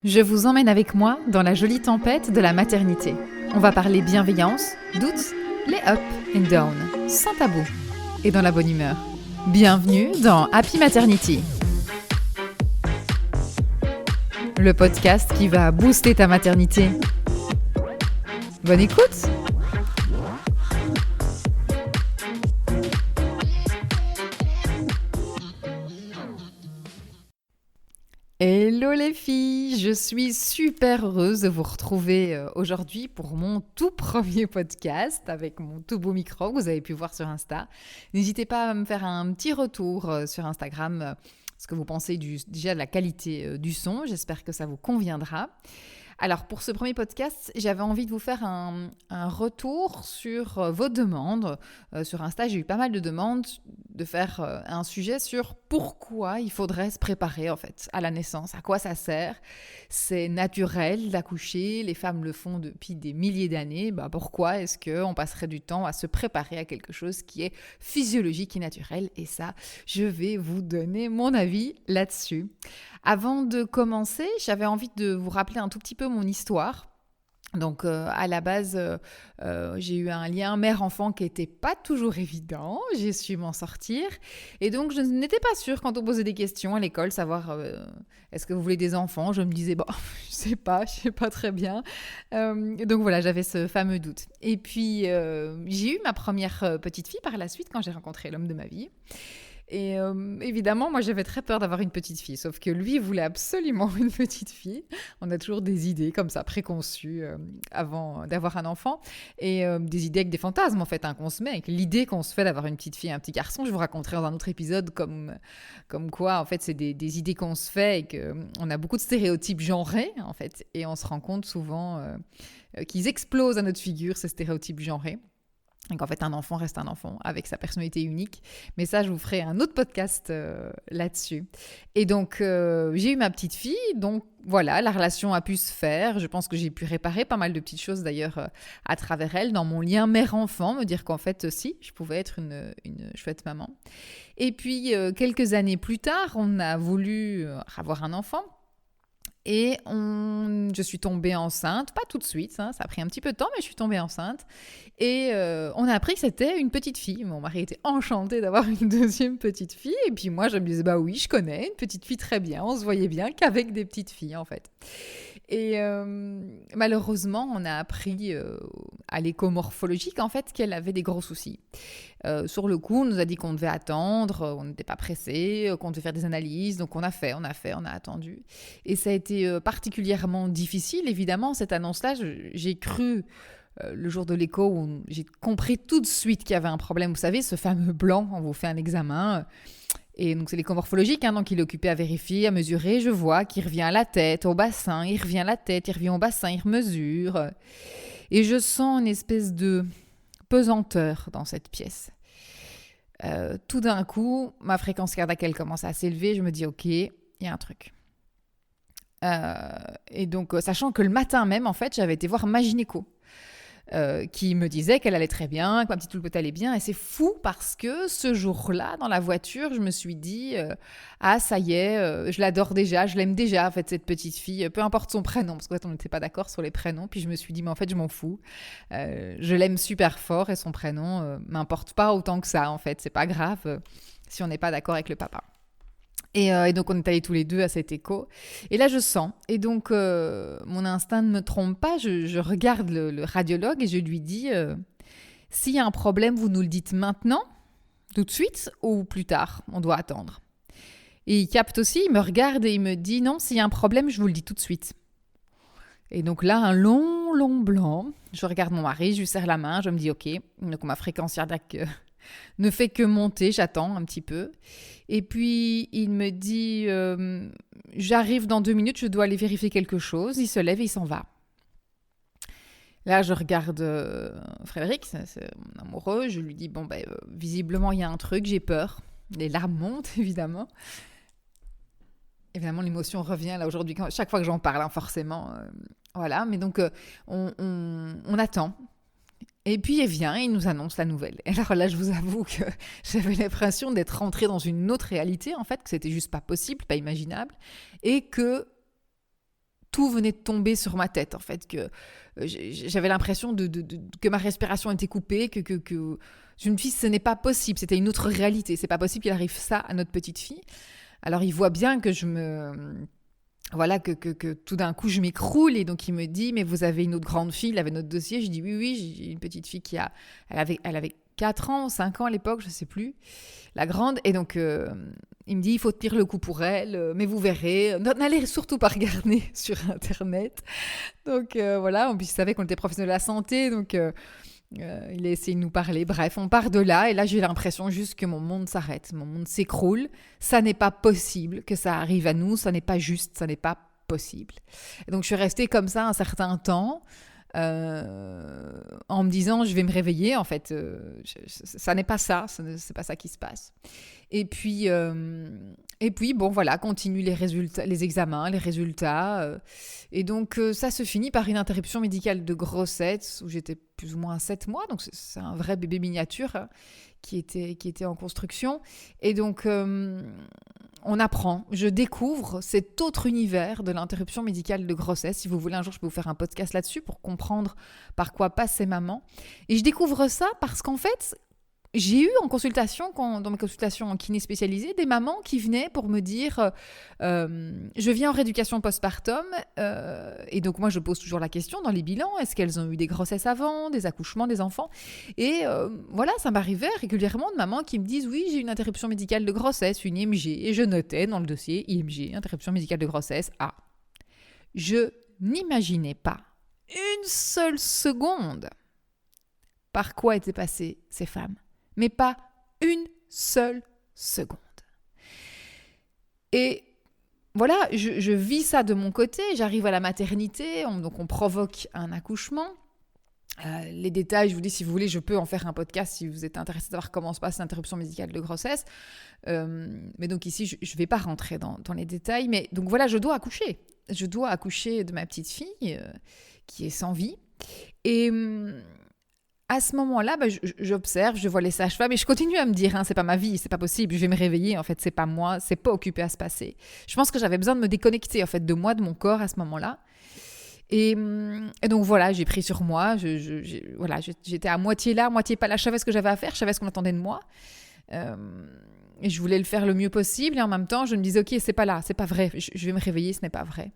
Je vous emmène avec moi dans la jolie tempête de la maternité. On va parler bienveillance, doutes, les up and down, sans tabou et dans la bonne humeur. Bienvenue dans Happy Maternity, le podcast qui va booster ta maternité. Bonne écoute! Hello les filles, je suis super heureuse de vous retrouver aujourd'hui pour mon tout premier podcast avec mon tout beau micro que vous avez pu voir sur Insta. N'hésitez pas à me faire un petit retour sur Instagram, ce que vous pensez déjà de la qualité du son, j'espère que ça vous conviendra. Alors pour ce premier podcast, j'avais envie de vous faire un retour sur vos demandes. Sur Insta, j'ai eu pas mal de demandes de faire un sujet sur pourquoi il faudrait se préparer en fait à la naissance, à quoi ça sert. C'est naturel d'accoucher, les femmes le font depuis des milliers d'années. Pourquoi est-ce qu'on passerait du temps à se préparer à quelque chose qui est physiologique et naturel? Et ça, je vais vous donner mon avis là-dessus. Avant de commencer, j'avais envie de vous rappeler un tout petit peu mon histoire. Donc à la base, j'ai eu un lien mère-enfant qui n'était pas toujours évident, j'ai su m'en sortir. Et donc je n'étais pas sûre quand on posait des questions à l'école, savoir est-ce que vous voulez des enfants? Je me disais, je sais pas très bien. Donc voilà, j'avais ce fameux doute. Et puis j'ai eu ma première petite fille par la suite quand j'ai rencontré l'homme de ma vie. Et évidemment, moi, j'avais très peur d'avoir une petite fille, sauf que lui, il voulait absolument une petite fille. On a toujours des idées comme ça, préconçues avant d'avoir un enfant, et des idées avec des fantasmes, en fait, qu'on se met, avec l'idée qu'on se fait d'avoir une petite fille et un petit garçon. Je vous raconterai dans un autre épisode comme quoi, en fait, c'est des idées qu'on se fait et qu'on a beaucoup de stéréotypes genrés, en fait, et on se rend compte souvent qu'ils explosent à notre figure, ces stéréotypes genrés. Donc en fait, un enfant reste un enfant avec sa personnalité unique. Mais ça, je vous ferai un autre podcast là-dessus. Et donc, j'ai eu ma petite fille. Donc voilà, la relation a pu se faire. Je pense que j'ai pu réparer pas mal de petites choses d'ailleurs à travers elle, dans mon lien mère-enfant, me dire qu'en fait, si, je pouvais être une chouette maman. Et puis, quelques années plus tard, on a voulu avoir un enfant. Et je suis tombée enceinte, pas tout de suite, ça a pris un petit peu de temps, mais je suis tombée enceinte. Et on a appris que c'était une petite fille. Mon mari était enchanté d'avoir une deuxième petite fille. Et puis moi, je me disais, oui, je connais une petite fille très bien. On se voyait bien qu'avec des petites filles, en fait. Et malheureusement, on a appris à l'écomorphologique, en fait, qu'elle avait des gros soucis. Sur le coup, on nous a dit qu'on devait attendre, on n'était pas pressé, qu'on devait faire des analyses. Donc on a attendu. Et ça a été particulièrement difficile, évidemment, cette annonce-là. J'ai cru le jour de l'écho où j'ai compris tout de suite qu'il y avait un problème. Vous savez, ce fameux blanc, on vous fait un examen. Et donc c'est l'écomorphologique, donc il est occupé à vérifier, à mesurer. Je vois qu'il revient à la tête, au bassin, il revient à la tête, il revient au bassin, il mesure. Et je sens une espèce de pesanteur dans cette pièce. Tout d'un coup, ma fréquence cardiaque, elle commence à s'élever. Je me dis, ok, il y a un truc. Et donc, sachant que le matin même, en fait, j'avais été voir ma gynéco. Qui me disait qu'elle allait très bien, que ma petite poulpette allait bien. Et c'est fou parce que ce jour-là, dans la voiture, je me suis dit ça y est, je l'adore déjà, je l'aime déjà, en fait, cette petite fille, peu importe son prénom, parce qu'en fait, on n'était pas d'accord sur les prénoms. Puis je me suis dit, mais en fait, je m'en fous. Je l'aime super fort et son prénom m'importe pas autant que ça, en fait. C'est pas grave si on n'est pas d'accord avec le papa. Et donc, on est allés tous les deux à cet écho. Et là, je sens. Et donc, mon instinct ne me trompe pas. Je regarde le radiologue et je lui dis s'il y a un problème, vous nous le dites maintenant, tout de suite, ou plus tard, on doit attendre. Et il capte aussi, il me regarde et il me dit non, s'il y a un problème, je vous le dis tout de suite. Et donc là, un long blanc. Je regarde mon mari, je lui serre la main, je me dis ok. Donc, ma fréquence cardiaque ne fait que monter, j'attends un petit peu. Et puis, il me dit j'arrive dans 2 minutes, je dois aller vérifier quelque chose. Il se lève et il s'en va. Là, je regarde Frédéric, c'est mon amoureux. Je lui dis visiblement, il y a un truc, j'ai peur. Les larmes montent, évidemment. Évidemment, l'émotion revient là aujourd'hui, chaque fois que j'en parle, forcément. Voilà, mais donc, on attend. Et puis, il vient et il nous annonce la nouvelle. Et alors là, je vous avoue que j'avais l'impression d'être rentrée dans une autre réalité, en fait, que c'était juste pas possible, pas imaginable, et que tout venait de tomber sur ma tête, en fait, que j'avais l'impression que ma respiration était coupée, que je me dis, ce n'est pas possible, c'était une autre réalité, c'est pas possible qu'il arrive ça à notre petite fille. Alors, il voit bien que voilà, que tout d'un coup, je m'écroule, et donc il me dit, mais vous avez une autre grande fille, il avait notre dossier, je dis, oui, j'ai une petite fille elle avait 4 ans, 5 ans à l'époque, je ne sais plus, la grande, et donc il me dit, il faut tenir le coup pour elle, mais vous verrez, n'allez surtout pas regarder sur Internet. Donc voilà, il savait qu'on était professionnels de la santé, donc il a essayé de nous parler. Bref, on part de là, et là j'ai l'impression juste que mon monde s'arrête, mon monde s'écroule. Ça n'est pas possible que ça arrive à nous, ça n'est pas juste, ça n'est pas possible. Et donc je suis restée comme ça un certain temps, en me disant je vais me réveiller, en fait ça n'est pas ça, c'est pas ça qui se passe. Et puis bon voilà, continue les résultats, les examens, les résultats, et donc ça se finit par une interruption médicale de grossesse où j'étais plus ou moins à 7 mois, donc c'est un vrai bébé miniature, hein, qui était en construction. Et donc je découvre cet autre univers de l'interruption médicale de grossesse. Si vous voulez, un jour, je peux vous faire un podcast là-dessus pour comprendre par quoi passent ces mamans. Et je découvre ça parce qu'en fait, j'ai eu en consultation, dans mes consultations en kiné spécialisée, des mamans qui venaient pour me dire je viens en rééducation postpartum, et donc moi je pose toujours la question dans les bilans, est-ce qu'elles ont eu des grossesses avant, des accouchements, des enfants, et voilà, ça m'arrivait régulièrement de mamans qui me disent oui, j'ai une interruption médicale de grossesse, une IMG, et je notais dans le dossier IMG, interruption médicale de grossesse. Je n'imaginais pas une seule seconde par quoi étaient passées ces femmes. Mais pas une seule seconde. Et voilà, je vis ça de mon côté, j'arrive à la maternité, donc on provoque un accouchement. Les détails, je vous dis, si vous voulez, je peux en faire un podcast si vous êtes intéressé de savoir comment se passe l'interruption médicale de grossesse. Mais donc ici, je ne vais pas rentrer dans les détails. Mais donc voilà, je dois accoucher. Je dois accoucher de ma petite fille qui est sans vie. Et à ce moment-là, j'observe, je vois les sages-femmes et je continue à me dire, c'est pas ma vie, c'est pas possible, je vais me réveiller, en fait, c'est pas moi, c'est pas occupé à se passer. Je pense que j'avais besoin de me déconnecter, en fait, de moi, de mon corps à ce moment-là. Et donc voilà, j'ai pris sur moi, voilà, j'étais à moitié là, moitié pas là, je savais ce que j'avais à faire, je savais ce qu'on attendait de moi. Et je voulais le faire le mieux possible, et en même temps, je me disais, ok, c'est pas là, c'est pas vrai, je vais me réveiller, ce n'est pas vrai.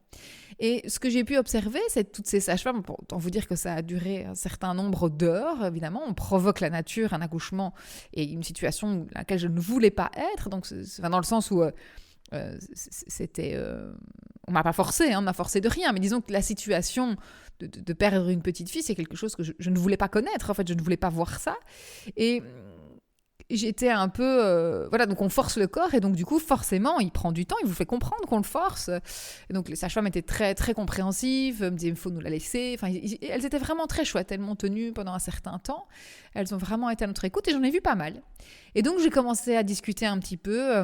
Et ce que j'ai pu observer, c'est toutes ces sages-femmes, pour autant vous dire que ça a duré un certain nombre d'heures, évidemment, on provoque la nature, un accouchement, et une situation dans laquelle je ne voulais pas être, donc dans le sens où c'était... on m'a pas forcé, on m'a forcé de rien, mais disons que la situation de perdre une petite fille, c'est quelque chose que je ne voulais pas connaître, en fait, je ne voulais pas voir ça, et j'étais un peu... voilà, donc on force le corps, et donc du coup, forcément, il prend du temps, il vous fait comprendre qu'on le force. Et donc les sages-femmes étaient très, très compréhensives, me disaient, il faut nous la laisser. Enfin, elles étaient vraiment très chouettes, elles m'ont tenue pendant un certain temps. Elles ont vraiment été à notre écoute, et j'en ai vu pas mal. Et donc j'ai commencé à discuter un petit peu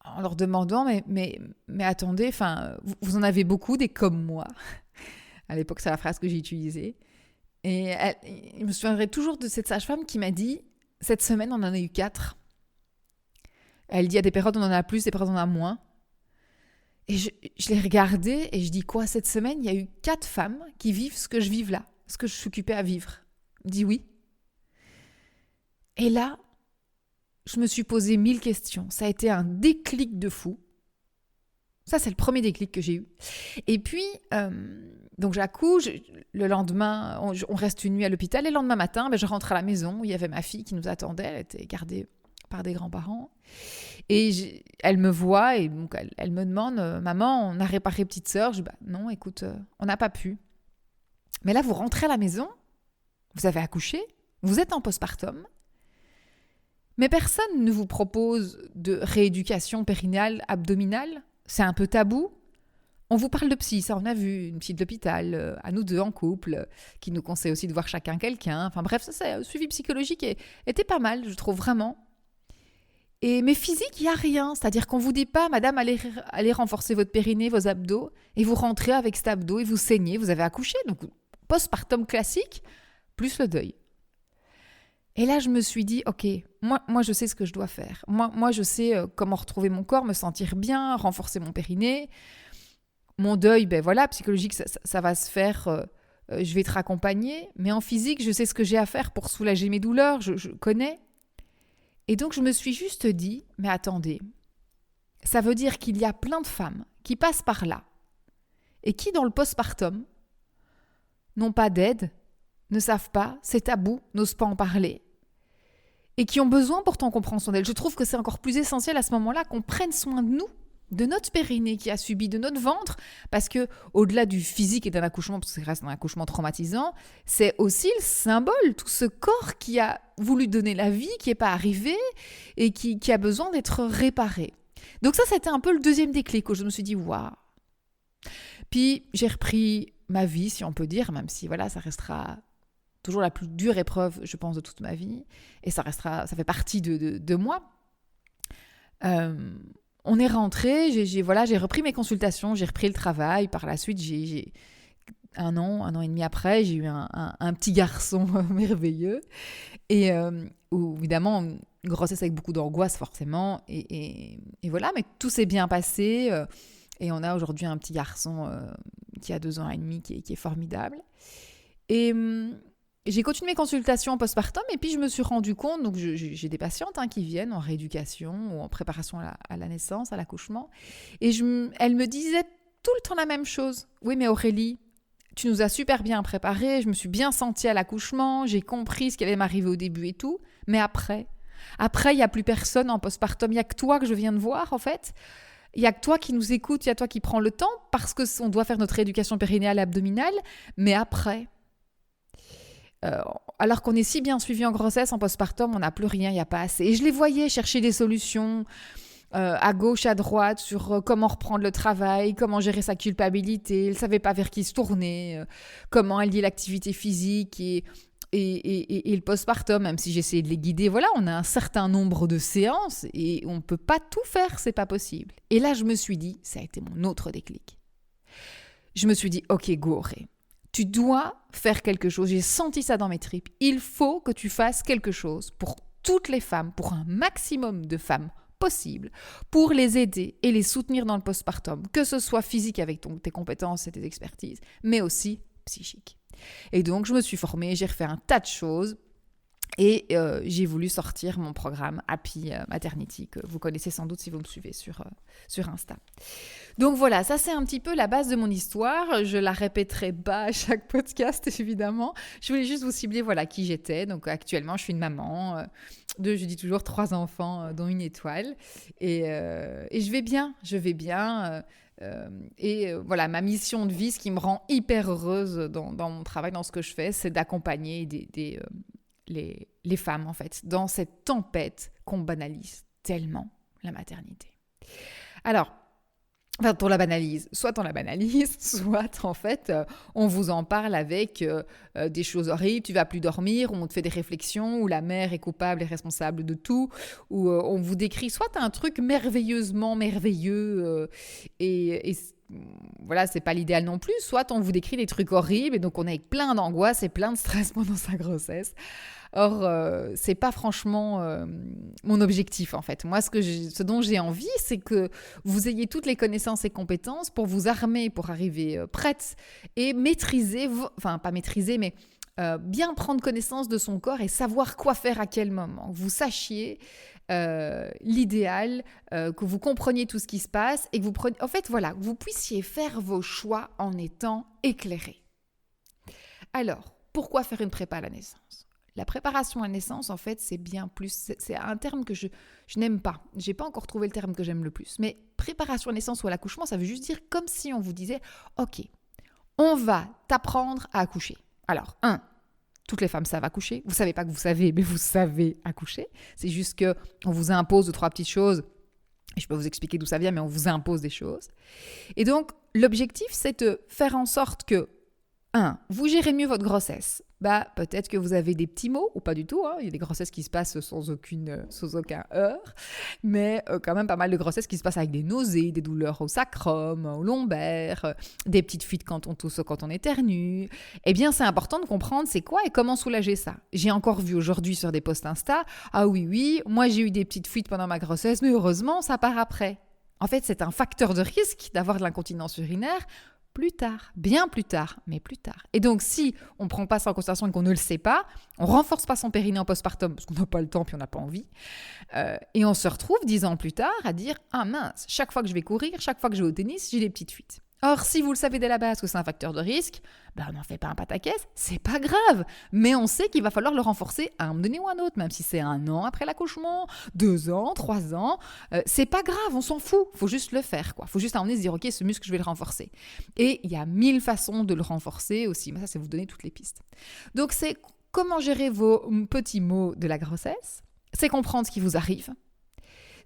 en leur demandant, mais attendez, vous en avez beaucoup des comme moi. À l'époque, c'est la phrase que j'ai utilisée. Et je me souviendrai toujours de cette sage-femme qui m'a dit, cette semaine, on en a eu 4. Elle dit, à des périodes, on en a plus, des périodes, on en a moins. Et je l'ai regardée et je dis, quoi, cette semaine, il y a eu 4 femmes qui vivent ce que je vis là, ce que je suis occupée à vivre. Elle me dit oui. Et là, je me suis posé 1000 questions. Ça a été un déclic de fou. Ça, c'est le premier déclic que j'ai eu. Et puis, donc j'accouche, le lendemain, on reste une nuit à l'hôpital, et le lendemain matin, je rentre à la maison où il y avait ma fille qui nous attendait, elle était gardée par des grands-parents. Et elle me voit, et donc elle me demande, maman, on a réparé petite sœur. Je dis, non, écoute, on n'a pas pu. Mais là, vous rentrez à la maison, vous avez accouché, vous êtes en postpartum, mais personne ne vous propose de rééducation périnale, abdominale. C'est un peu tabou. On vous parle de psy, ça on a vu, une psy de l'hôpital, à nous deux en couple, qui nous conseille aussi de voir chacun quelqu'un. Enfin bref, ça, c'est le suivi psychologique était pas mal, je trouve vraiment. Mais physique, il n'y a rien. C'est-à-dire qu'on ne vous dit pas, madame, allez renforcer votre périnée, vos abdos, et vous rentrez avec cet abdos et vous saignez, vous avez accouché. Donc postpartum classique, plus le deuil. Et là, je me suis dit, ok, moi je sais ce que je dois faire. Moi je sais comment retrouver mon corps, me sentir bien, renforcer mon périnée. mon deuil, ben voilà, psychologique, ça va se faire, je vais être accompagnée, mais en physique, je sais ce que j'ai à faire pour soulager mes douleurs, je connais. Et donc, je me suis juste dit, mais attendez, ça veut dire qu'il y a plein de femmes qui passent par là et qui, dans le postpartum, n'ont pas d'aide, ne savent pas, c'est tabou, n'osent pas en parler, et qui ont besoin pourtant qu'on prenne soin d'elles. Je trouve que c'est encore plus essentiel à ce moment-là qu'on prenne soin de nous, de notre périnée qui a subi, de notre ventre, parce que au-delà du physique et d'un accouchement, parce que ça reste un accouchement traumatisant, c'est aussi le symbole, tout ce corps qui a voulu donner la vie, qui n'est pas arrivé et qui a besoin d'être réparé. Donc ça, c'était un peu le deuxième déclic où je me suis dit, waouh. Puis j'ai repris ma vie, si on peut dire, même si voilà, ça restera toujours la plus dure épreuve, je pense, de toute ma vie, et ça fait partie de moi. On est rentré, j'ai repris mes consultations, j'ai repris le travail. Par la suite, j'ai un an et demi après, j'ai eu un petit garçon merveilleux. Et où, évidemment, une grossesse avec beaucoup d'angoisse, forcément. Et voilà, mais tout s'est bien passé. Et on a aujourd'hui un petit garçon qui a 2 ans et demi, qui est formidable. Et j'ai continué mes consultations en postpartum et puis je me suis rendu compte, donc j'ai des patientes qui viennent en rééducation ou en préparation à la naissance, à l'accouchement, et elles me disaient tout le temps la même chose. Oui, mais Aurélie, tu nous as super bien préparés, je me suis bien sentie à l'accouchement, j'ai compris ce qui allait m'arriver au début et tout, mais après, il n'y a plus personne en postpartum, il n'y a que toi que je viens de voir en fait. Il n'y a que toi qui nous écoute, il y a toi qui prends le temps parce qu'on doit faire notre rééducation périnéale et abdominale, mais après... alors qu'on est si bien suivi en grossesse, en postpartum, on n'a plus rien, il n'y a pas assez. Et je les voyais chercher des solutions à gauche, à droite, sur comment reprendre le travail, comment gérer sa culpabilité. Elles ne savaient pas vers qui se tourner, comment allier l'activité physique et le postpartum, même si j'essayais de les guider. Voilà, on a un certain nombre de séances et on ne peut pas tout faire, c'est pas possible. Et là, je me suis dit, ça a été mon autre déclic. Je me suis dit, ok, go, Auré. Tu dois faire quelque chose. J'ai senti ça dans mes tripes. Il faut que tu fasses quelque chose pour toutes les femmes, pour un maximum de femmes possible, pour les aider et les soutenir dans le postpartum, que ce soit physique avec tes compétences et tes expertises, mais aussi psychique. Et donc, je me suis formée, j'ai refait un tas de choses et j'ai voulu sortir mon programme Happy Maternity, que vous connaissez sans doute si vous me suivez sur Insta. Donc voilà, ça c'est un petit peu la base de mon histoire. Je la répéterai pas à chaque podcast, évidemment. Je voulais juste vous cibler qui j'étais. Donc actuellement, je suis une maman de, je dis toujours, 3 enfants, dont une étoile. Et je vais bien. Voilà, ma mission de vie, ce qui me rend hyper heureuse dans mon travail, dans ce que je fais, c'est d'accompagner les femmes, en fait, dans cette tempête qu'on banalise tellement, la maternité. Alors, soit on la banalise, soit en fait, on vous en parle avec des choses horribles, tu vas plus dormir, on te fait des réflexions, où la mère est coupable et responsable de tout, où on vous décrit soit un truc merveilleusement merveilleux et voilà, c'est pas l'idéal non plus, soit on vous décrit des trucs horribles et donc on est avec plein d'angoisse et plein de stress pendant sa grossesse. Or, c'est pas franchement mon objectif en fait. Moi, ce dont j'ai envie, c'est que vous ayez toutes les connaissances et compétences pour vous armer, pour arriver prête et maîtriser, pas maîtriser, mais bien prendre connaissance de son corps et savoir quoi faire à quel moment. Vous sachiez l'idéal, que vous compreniez tout ce qui se passe et que vous puissiez faire vos choix en étant éclairé. Alors, pourquoi faire une prépa à la naissance ? La préparation à la naissance, en fait, c'est bien plus... C'est un terme que je n'aime pas. Je n'ai pas encore trouvé le terme que j'aime le plus. Mais préparation à la naissance ou à l'accouchement, ça veut juste dire comme si on vous disait « Ok, on va t'apprendre à accoucher. » Alors, toutes les femmes savent accoucher. Vous ne savez pas que vous savez, mais vous savez accoucher. C'est juste qu'on vous impose 2, 3 petites choses. Je peux vous expliquer d'où ça vient, mais on vous impose des choses. Et donc, l'objectif, c'est de faire en sorte que, vous gérez mieux votre grossesse. Peut-être que vous avez des petits maux, ou pas du tout. Il y a des grossesses qui se passent sans aucun heurt, mais quand même pas mal de grossesses qui se passent avec des nausées, des douleurs au sacrum, au lombaire, des petites fuites quand on tousse ou quand on éternue. Eh bien, c'est important de comprendre c'est quoi et comment soulager ça. J'ai encore vu aujourd'hui sur des posts Insta, ah oui, moi j'ai eu des petites fuites pendant ma grossesse, mais heureusement, ça part après. En fait, c'est un facteur de risque d'avoir de l'incontinence urinaire plus tard, bien plus tard, mais plus tard. Et donc, si on ne prend pas ça en considération et qu'on ne le sait pas, on ne renforce pas son périnée en postpartum parce qu'on n'a pas le temps puis on n'a pas envie. Et on se retrouve 10 ans plus tard à dire « Ah mince, chaque fois que je vais courir, chaque fois que je vais au tennis, j'ai des petites fuites. » Or, si vous le savez dès la base que c'est un facteur de risque, on n'en fait pas un pataquès, c'est pas grave. Mais on sait qu'il va falloir le renforcer à un moment donné ou à un autre, même si c'est 1 an après l'accouchement, 2 ans, 3 ans. C'est pas grave, on s'en fout. Faut juste le faire, quoi. Faut juste à un moment donné se dire, ok, ce muscle, je vais le renforcer. Et il y a 1000 façons de le renforcer aussi. Mais ça, c'est vous donner toutes les pistes. Donc, c'est comment gérer vos petits maux de la grossesse. C'est comprendre ce qui vous arrive.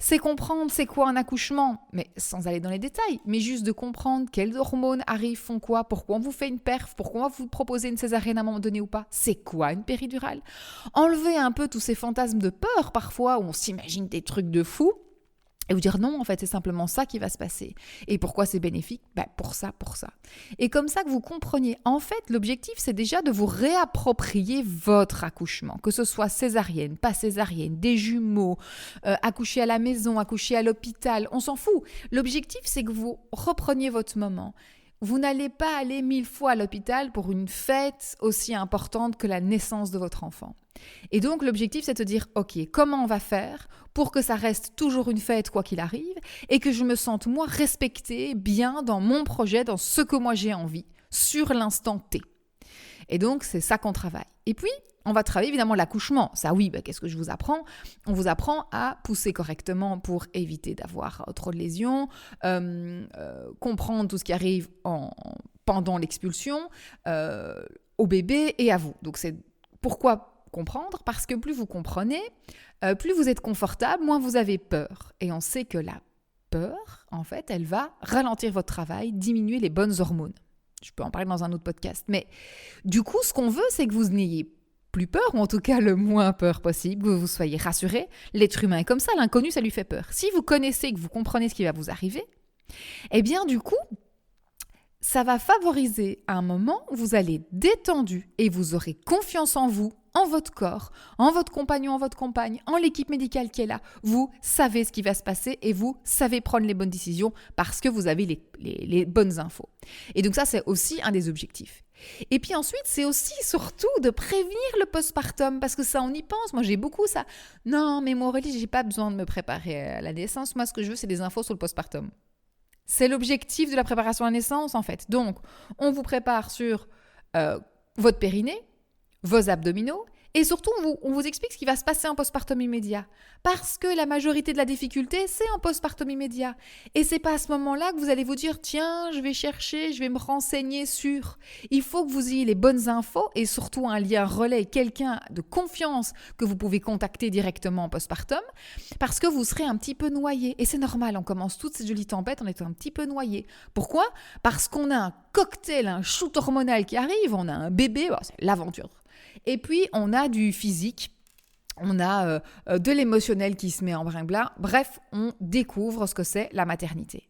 C'est comprendre c'est quoi un accouchement, mais sans aller dans les détails, mais juste de comprendre quelles hormones arrivent, font quoi, pourquoi on vous fait une perf, pourquoi on vous propose une césarienne à un moment donné ou pas, c'est quoi une péridurale. Enlever un peu tous ces fantasmes de peur parfois où on s'imagine des trucs de fou. Et vous dire non, en fait, c'est simplement ça qui va se passer. Et pourquoi c'est bénéfique ? Pour ça, pour ça. Et comme ça que vous compreniez, en fait, l'objectif, c'est déjà de vous réapproprier votre accouchement. Que ce soit césarienne, pas césarienne, des jumeaux, accoucher à la maison, accoucher à l'hôpital, on s'en fout. L'objectif, c'est que vous repreniez votre moment. Vous n'allez pas aller 1000 fois à l'hôpital pour une fête aussi importante que la naissance de votre enfant. Et donc, l'objectif, c'est de dire, ok, comment on va faire pour que ça reste toujours une fête quoi qu'il arrive et que je me sente, moi, respectée, bien dans mon projet, dans ce que moi j'ai envie, sur l'instant T. Et donc, c'est ça qu'on travaille. Et puis, on va travailler évidemment l'accouchement. Ça, oui, qu'est-ce que je vous apprends ? On vous apprend à pousser correctement pour éviter d'avoir trop de lésions, comprendre tout ce qui arrive pendant l'expulsion, au bébé et à vous. Donc, c'est pourquoi comprendre ? Parce que plus vous comprenez, plus vous êtes confortable, moins vous avez peur. Et on sait que la peur, en fait, elle va ralentir votre travail, diminuer les bonnes hormones. Je peux en parler dans un autre podcast. Mais du coup, ce qu'on veut, c'est que vous n'ayez plus peur, ou en tout cas le moins peur possible, que vous soyez rassurés. L'être humain est comme ça, l'inconnu, ça lui fait peur. Si vous connaissez, que vous comprenez ce qui va vous arriver, eh bien du coup, ça va favoriser un moment où vous allez détendu et vous aurez confiance en vous, en votre corps, en votre compagnon, en votre compagne, en l'équipe médicale qui est là. Vous savez ce qui va se passer et vous savez prendre les bonnes décisions parce que vous avez les bonnes infos. Et donc ça, c'est aussi un des objectifs. Et puis ensuite, c'est aussi surtout de prévenir le postpartum parce que ça, on y pense. Moi, j'ai beaucoup ça. Non, mais moi, Aurélie, j'ai pas besoin de me préparer à la naissance. Moi, ce que je veux, c'est des infos sur le postpartum. C'est l'objectif de la préparation à la naissance, en fait. Donc, on vous prépare sur votre périnée, vos abdominaux, et surtout, on vous explique ce qui va se passer en postpartum immédiat. Parce que la majorité de la difficulté, c'est en postpartum immédiat. Et c'est pas à ce moment-là que vous allez vous dire « Tiens, je vais chercher, je vais me renseigner sur… » Il faut que vous ayez les bonnes infos et surtout un lien relais, quelqu'un de confiance que vous pouvez contacter directement en postpartum parce que vous serez un petit peu noyé. Et c'est normal, on commence toute cette jolie tempête en étant un petit peu noyé. Pourquoi ? Parce qu'on a un cocktail, un shoot hormonal qui arrive, on a un bébé, c'est l'aventure. Et puis, on a du physique, on a de l'émotionnel qui se met en brinque-blanc. Bref, on découvre ce que c'est la maternité.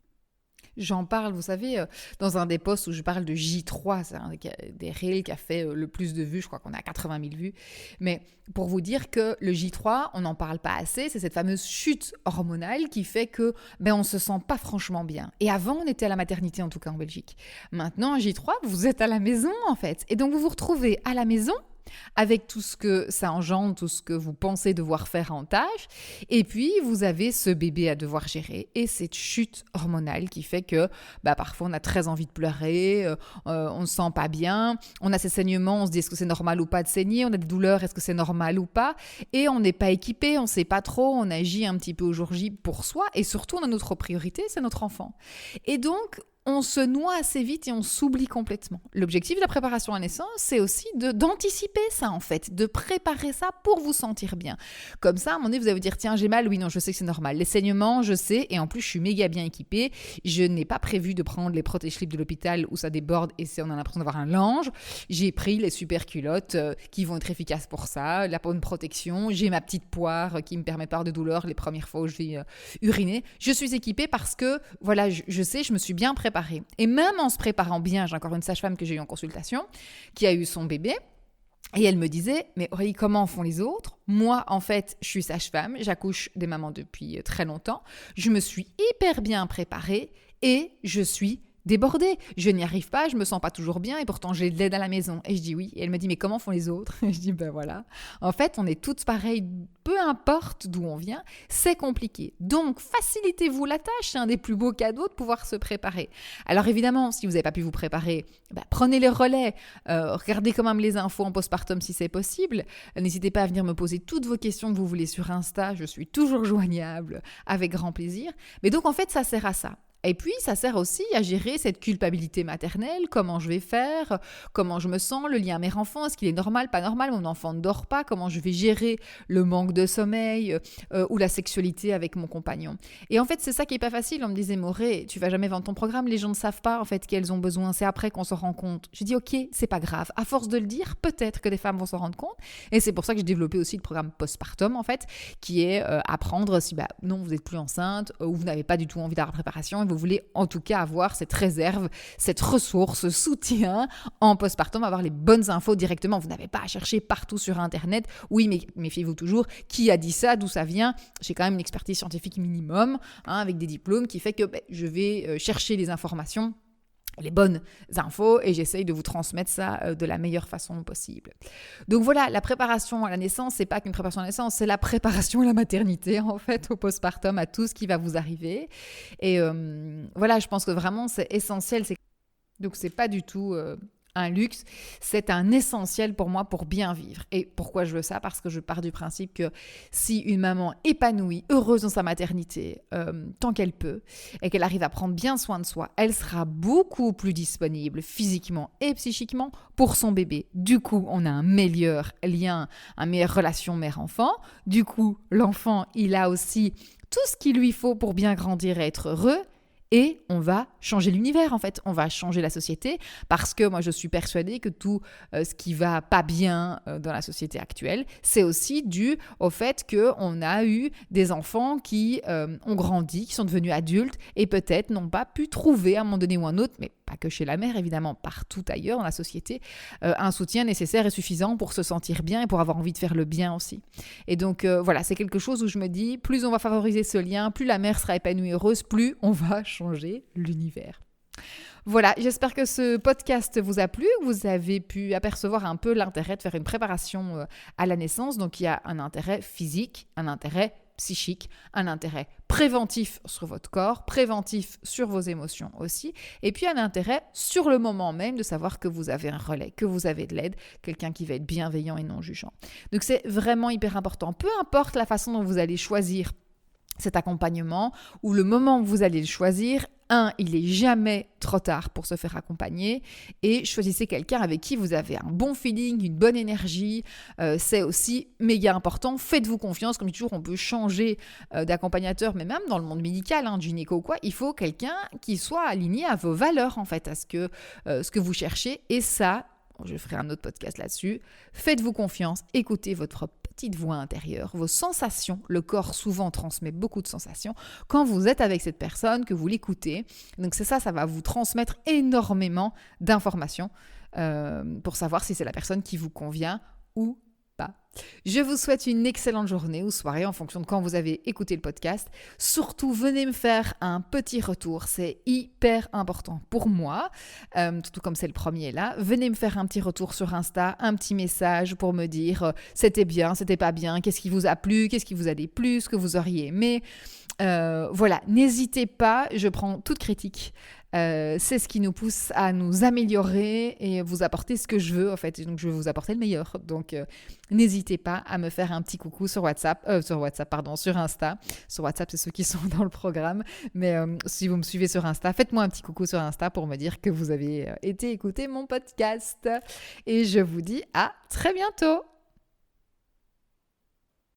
J'en parle, vous savez, dans un des posts où je parle de J3, c'est un des reels qui a fait le plus de vues, je crois qu'on a 80 000 vues. Mais pour vous dire que le J3, on n'en parle pas assez, c'est cette fameuse chute hormonale qui fait que on ne se sent pas franchement bien. Et avant, on était à la maternité, en tout cas en Belgique. Maintenant, J3, vous êtes à la maison en fait. Et donc, vous vous retrouvez à la maison avec tout ce que ça engendre, tout ce que vous pensez devoir faire en tâche. Et puis, vous avez ce bébé à devoir gérer et cette chute hormonale qui fait que parfois, on a très envie de pleurer, on ne se sent pas bien, on a ces saignements, on se dit est-ce que c'est normal ou pas de saigner, on a des douleurs, est-ce que c'est normal ou pas, et on n'est pas équipé, on ne sait pas trop, on agit un petit peu au jour J pour soi et surtout, on a notre priorité, c'est notre enfant. Et donc, on se noie assez vite et on s'oublie complètement. L'objectif de la préparation à la naissance, c'est aussi d'anticiper ça en fait, de préparer ça pour vous sentir bien. Comme ça, à un moment donné, vous allez vous dire, tiens, j'ai mal, oui, non, je sais que c'est normal. Les saignements, je sais, et en plus, je suis méga bien équipée. Je n'ai pas prévu de prendre les protège-slips de l'hôpital où ça déborde et on a l'impression d'avoir un linge. J'ai pris les super culottes qui vont être efficaces pour ça, la bonne protection. J'ai ma petite poire qui me permet pas de douleur les premières fois où je vais uriner. Je suis équipée parce que, voilà, je sais, je me suis bien préparée. Et même en se préparant bien, j'ai encore une sage-femme que j'ai eue en consultation, qui a eu son bébé, Et elle me disait, mais Aurélie, comment font les autres? Moi, en fait, je suis sage-femme, j'accouche des mamans depuis très longtemps, je me suis hyper bien préparée et je suis débordée. Je n'y arrive pas, je me sens pas toujours bien et pourtant j'ai de l'aide à la maison. Et je dis oui. Et elle me dit, mais comment font les autres? Et je dis, ben voilà. En fait, on est toutes pareilles, peu importe d'où on vient, c'est compliqué. Donc, facilitez-vous la tâche, c'est un des plus beaux cadeaux de pouvoir se préparer. Alors évidemment, si vous n'avez pas pu vous préparer, prenez les relais, regardez quand même les infos en postpartum si c'est possible. N'hésitez pas à venir me poser toutes vos questions que vous voulez sur Insta, je suis toujours joignable avec grand plaisir. Mais donc en fait, ça sert à ça. Et puis, ça sert aussi à gérer cette culpabilité maternelle, comment je vais faire, comment je me sens, le lien mère-enfant, est-ce qu'il est normal, pas normal, mon enfant ne dort pas, comment je vais gérer le manque de sommeil ou la sexualité avec mon compagnon. Et en fait, c'est ça qui est pas facile. On me disait, Morée, tu vas jamais vendre ton programme, les gens ne savent pas en fait qu'elles ont besoin, c'est après qu'on s'en rend compte. J'ai dit, ok, c'est pas grave. À force de le dire, peut-être que des femmes vont s'en rendre compte. Et c'est pour ça que j'ai développé aussi le programme postpartum, en fait, qui est apprendre si non, vous n'êtes plus enceinte ou vous n'avez pas du tout envie d'avoir la préparation. Vous voulez en tout cas avoir cette réserve, cette ressource, ce soutien en postpartum, avoir les bonnes infos directement. Vous n'avez pas à chercher partout sur Internet. Oui, mais méfiez-vous toujours. Qui a dit ça? D'où ça vient? J'ai quand même une expertise scientifique minimum, avec des diplômes, qui fait que je vais chercher les informations, les bonnes infos, et j'essaye de vous transmettre ça de la meilleure façon possible. Donc voilà, la préparation à la naissance, c'est pas qu'une préparation à la naissance, c'est la préparation à la maternité, en fait, au postpartum, à tout ce qui va vous arriver. Et voilà, je pense que vraiment, c'est essentiel. Donc c'est pas du tout un luxe, c'est un essentiel pour moi pour bien vivre. Et pourquoi je veux ça? Parce que je pars du principe que si une maman épanouie, heureuse dans sa maternité, tant qu'elle peut, et qu'elle arrive à prendre bien soin de soi, elle sera beaucoup plus disponible physiquement et psychiquement pour son bébé. Du coup, on a un meilleur lien, une meilleure relation mère-enfant. Du coup, l'enfant, il a aussi tout ce qu'il lui faut pour bien grandir et être heureux. Et on va changer l'univers, en fait. On va changer la société parce que moi, je suis persuadée que tout ce qui va pas bien dans la société actuelle, c'est aussi dû au fait qu'on a eu des enfants qui ont grandi, qui sont devenus adultes et peut-être n'ont pas pu trouver à un moment donné ou un autre, mais pas que chez la mère, évidemment, partout ailleurs dans la société, un soutien nécessaire et suffisant pour se sentir bien et pour avoir envie de faire le bien aussi. Et donc, voilà, c'est quelque chose où je me dis, plus on va favoriser ce lien, plus la mère sera épanouie et heureuse, plus on va changer l'univers. Voilà, j'espère que ce podcast vous a plu. Vous avez pu apercevoir un peu l'intérêt de faire une préparation à la naissance. Donc, il y a un intérêt physique, un intérêt psychique, un intérêt préventif sur votre corps, préventif sur vos émotions aussi, et puis un intérêt sur le moment même de savoir que vous avez un relais, que vous avez de l'aide, quelqu'un qui va être bienveillant et non jugeant. Donc c'est vraiment hyper important. Peu importe la façon dont vous allez choisir cet accompagnement ou le moment où vous allez le choisir, il n'est jamais trop tard pour se faire accompagner et choisissez quelqu'un avec qui vous avez un bon feeling, une bonne énergie, c'est aussi méga important. Faites-vous confiance, comme toujours on peut changer d'accompagnateur, mais même dans le monde médical, gynéco ou quoi, il faut quelqu'un qui soit aligné à vos valeurs en fait, à ce que vous cherchez et ça, je ferai un autre podcast là-dessus. Faites-vous confiance, écoutez votre petite voix intérieure, vos sensations. Le corps souvent transmet beaucoup de sensations quand vous êtes avec cette personne, que vous l'écoutez. Donc c'est ça va vous transmettre énormément d'informations pour savoir si c'est la personne qui vous convient ou pas. Je vous souhaite une excellente journée ou soirée en fonction de quand vous avez écouté le podcast. Surtout, venez me faire un petit retour. C'est hyper important pour moi, surtout comme c'est le premier là. Venez me faire un petit retour sur Insta, un petit message pour me dire c'était bien, c'était pas bien, qu'est-ce qui vous a plu, qu'est-ce qui vous a déplu, ce que vous auriez aimé. Voilà, n'hésitez pas, je prends toute critique. C'est ce qui nous pousse à nous améliorer et vous apporter ce que je veux en fait. Donc je vais vous apporter le meilleur. Donc n'hésitez pas à me faire un petit coucou sur sur Insta. Sur WhatsApp, c'est ceux qui sont dans le programme. Mais si vous me suivez sur Insta, faites-moi un petit coucou sur Insta pour me dire que vous avez été écouter mon podcast. Et je vous dis à très bientôt.